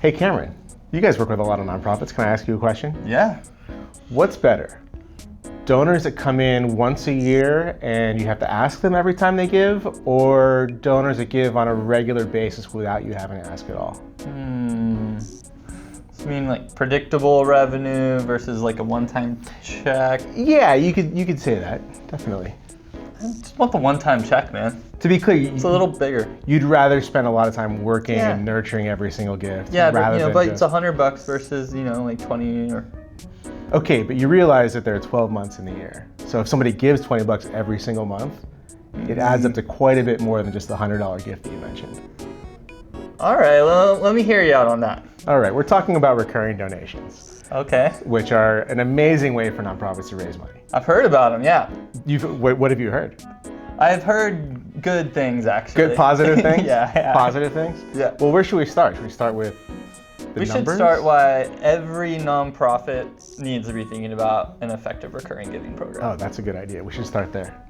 Hey Cameron, you guys work with a lot of nonprofits. Can I ask you a question? Yeah. What's better? Donors that come in once a year and you have to ask them every time they give, or donors that give on a regular basis without you having to ask at all? So you mean like predictable revenue versus like a one-time check? Yeah, you could say that, definitely. I just want the one-time check, man. To be clear, It's a little bigger. you'd rather spend a lot of time working Yeah. and nurturing every single gift. Yeah, rather but, than but just... it's $100 versus, like 20 or... Okay, but you realize that there are 12 months in the year. So if somebody gives $20 every single month, it adds up to quite a bit more than just the $100 gift that you mentioned. All right, well, let me hear you out on that. All right, we're talking about recurring donations, Okay. which are an amazing way for nonprofits to raise money. I've heard about them, yeah. What have you heard? I've heard good things, actually. Good positive things? Yeah. Positive things? Yeah. Well, where should we start? Should we start with the We numbers? should start why every nonprofit needs to be thinking about an effective recurring giving program. Oh, that's a good idea. We should start there.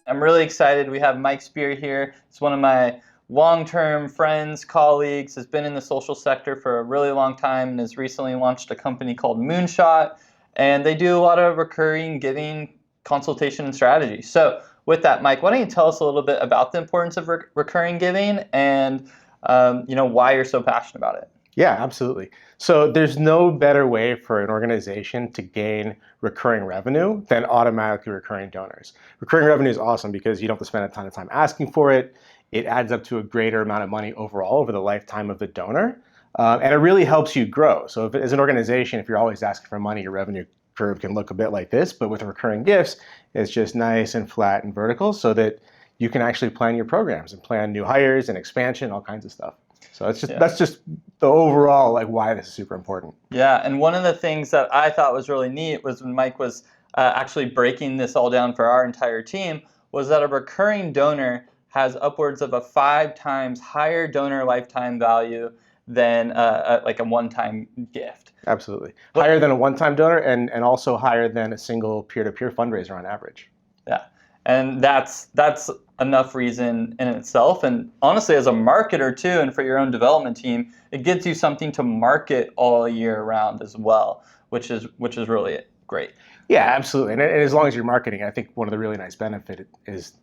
I'm really excited. We have Mike Spear here. He's one of my long-term friends, colleagues, has been in the social sector for a really long time and has recently launched a company called Moonshot. And they do a lot of recurring giving consultation and strategy. So with that, Mike, why don't you tell us a little bit about the importance of recurring giving and why you're so passionate about it? Yeah, absolutely. So there's no better way for an organization to gain recurring revenue than automatically recurring donors. Recurring revenue is awesome because you don't have to spend a ton of time asking for it. It adds up to a greater amount of money overall over the lifetime of the donor. And it really helps you grow. So as an organization, if you're always asking for money, your revenue curve can look a bit like this. But with recurring gifts, it's just nice and flat and vertical so that you can actually plan your programs and plan new hires and expansion, all kinds of stuff. So that's just the overall why this is super important. Yeah, and one of the things that I thought was really neat was when Mike was actually breaking this all down for our entire team was that a recurring donor has upwards of a 5 times higher donor lifetime value than a one-time gift. Absolutely. Higher than a one-time donor and also higher than a single peer-to-peer fundraiser on average. Yeah, and that's enough reason in itself. And honestly, as a marketer too, and for your own development team, it gives you something to market all year round as well, which is really great. Yeah, absolutely. And as long as you're marketing, I think one of the really nice benefits is,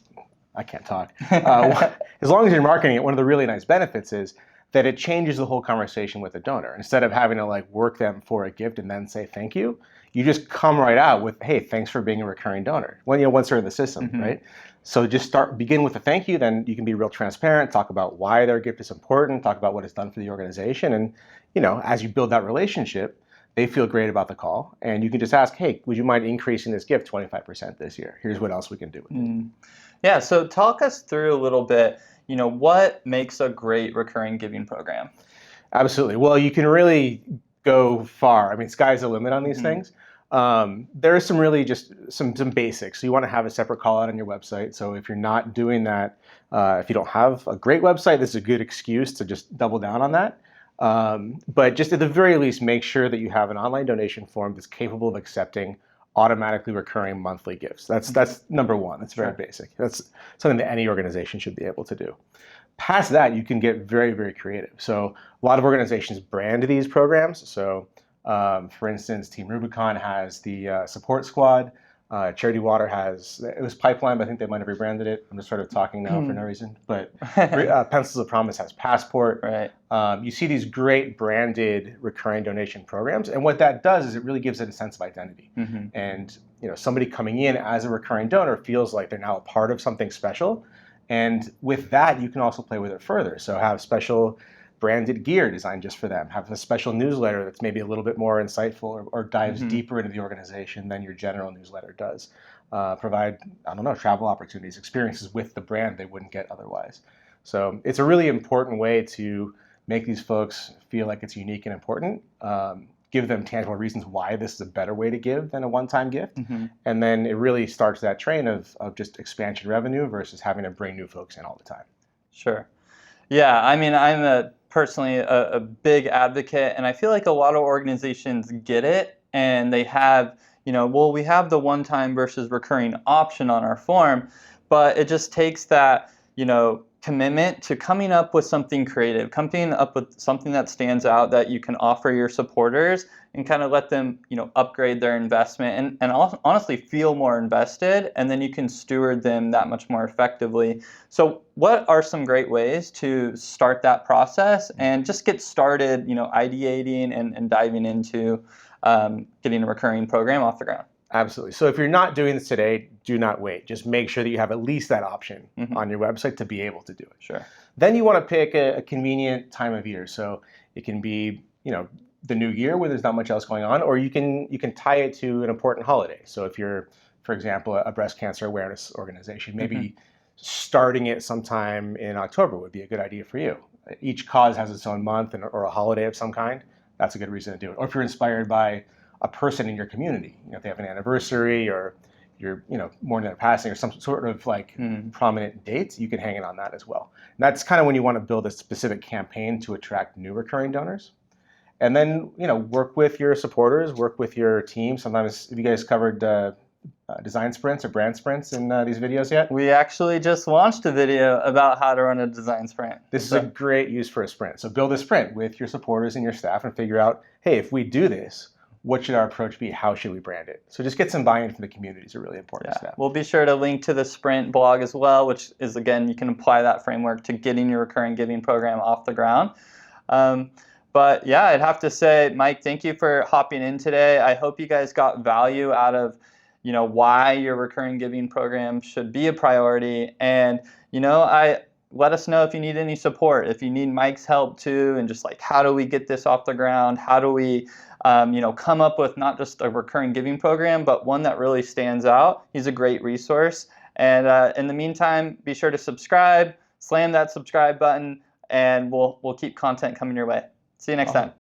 I can't talk. As long as you're marketing it, one of the really nice benefits is that it changes the whole conversation with the donor. Instead of having to work them for a gift and then say thank you, you just come right out with, hey, thanks for being a recurring donor. Once they're in the system, right? So just begin with a thank you, then you can be real transparent, talk about why their gift is important, talk about what it's done for the organization. And as you build that relationship, they feel great about the call. And you can just ask, hey, would you mind increasing this gift 25% this year? Here's what else we can do with it. Yeah, so talk us through a little bit, what makes a great recurring giving program? Absolutely. Well, you can really go far. I mean, sky's the limit on these things. There are some really just some basics. So you want to have a separate call out on your website. So if you're not doing that, if you don't have a great website, this is a good excuse to just double down on that. But just at the very least, make sure that you have an online donation form that's capable of accepting automatically recurring monthly gifts. That's number one. That's very basic. That's something that any organization should be able to do. Past that, you can get very, very creative. So a lot of organizations brand these programs. So for instance, Team Rubicon has the support squad. Charity Water it was Pipeline, but I think they might have rebranded it. I'm just sort of talking now for no reason. But Pencils of Promise has Passport. Right. You see these great branded recurring donation programs. And what that does is it really gives it a sense of identity. And somebody coming in as a recurring donor feels like they're now a part of something special. And with that, you can also play with it further. So have special branded gear designed just for them. Have a special newsletter that's maybe a little bit more insightful or dives deeper into the organization than your general newsletter does. Provide, travel opportunities, experiences with the brand they wouldn't get otherwise. So it's a really important way to make these folks feel like it's unique and important. Give them tangible reasons why this is a better way to give than a one-time gift. And then it really starts that train of just expansion revenue versus having to bring new folks in all the time. Sure. Yeah, I mean, I'm personally a big advocate, and I feel like a lot of organizations get it, and they have, we have the one-time versus recurring option on our form, but it just takes that, commitment to coming up with something creative, coming up with something that stands out that you can offer your supporters and kind of let them, upgrade their investment and honestly feel more invested, and then you can steward them that much more effectively. So what are some great ways to start that process and just get started, ideating and diving into getting a recurring program off the ground? Absolutely. So if you're not doing this today, do not wait. Just make sure that you have at least that option on your website to be able to do it. Sure. Then you want to pick a convenient time of year. So it can be, the new year where there's not much else going on, or you can tie it to an important holiday. So if you're, for example, a breast cancer awareness organization, maybe starting it sometime in October would be a good idea for you. Each cause has its own month or a holiday of some kind. That's a good reason to do it. Or if you're inspired by a person in your community, if they have an anniversary or you're, mourning their passing or some sort of prominent date, you can hang it on that as well. And that's kind of when you want to build a specific campaign to attract new recurring donors. And then, work with your supporters, work with your team. Sometimes, have you guys covered design sprints or brand sprints in these videos yet? We actually just launched a video about how to run a design sprint. This is a great use for a sprint. So build a sprint with your supporters and your staff and figure out, hey, if we do this, what should our approach be? How should we brand it? So just get some buy-in from the community is a really important step. We'll be sure to link to the Sprint blog as well, which is, again, you can apply that framework to getting your recurring giving program off the ground. But yeah, I'd have to say, Mike, thank you for hopping in today. I hope you guys got value out of, why your recurring giving program should be a priority. And, let us know if you need any support, if you need Mike's help too, and just how do we get this off the ground? How do we, come up with not just a recurring giving program, but one that really stands out? He's a great resource. And in the meantime, be sure to subscribe, slam that subscribe button, and we'll keep content coming your way. See you next time.